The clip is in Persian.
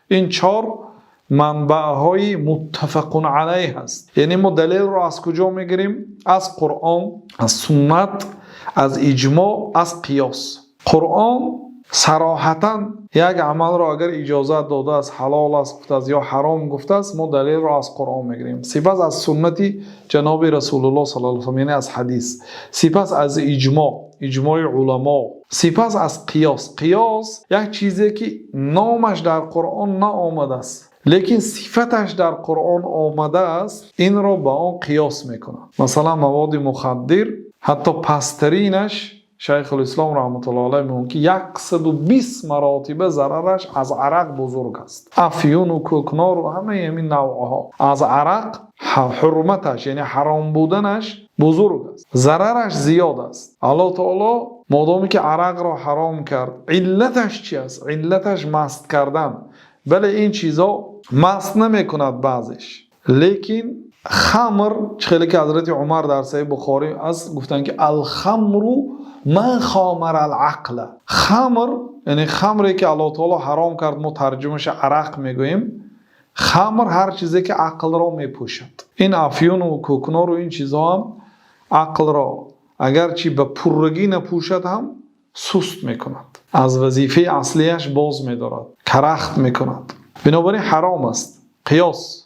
این 4 منبع‌های متفق علیه است. یعنی ما دلیل رو از کجا میگیریم؟ از قرآن، از سنت، از اجماع، از قیاس. قرآن صراحتاً یک عمل را اگر اجازت داده است، حلال است گفته است یا حرام گفته است، ما دلیل را از قرآن میگیریم. سپس از سنتی جناب رسول الله صلی الله علیه و آله، یعنی از حدیث. سپس از اجماع علما. سپس از قیاس. قیاس یک چیزی که نامش در قرآن نه آمده است لیکن صفتش در قرآن آمده است، این را با آن قیاس میکنه. مثلا مواد مخدر، حتی پسترینش شیخ الاسلام رحمت الله علیه میگه که 120 مراتب ضررش از عرق بزرگ است. افیون و کوکنار و همه این نوعها از عرق حرمتش یعنی حرام بودنش بزرگ است، ضررش زیاد است. الله تعالی مادامی که عرق را حرام کرد، علتش چی است؟ علتش مست کردن. بله این چیزا مست نمی کند بعضش، لیکن خمر، خیلی که حضرت عمر در صحیح بخاری از گفتن که الخمر ما خامر العقل. خمر یعنی خمری که الله تعالی حرام کرد، ما ترجمهش عرق میگوییم. خمر هر چیزی که عقل را میپوشد. این افیون و کوکنار و این چیزها هم عقل را اگرچه به پرگی نپوشد هم سست میکند، از وظیفه اصلیش باز میدارد، کرخت میکند. بنابراین حرام است. قیاس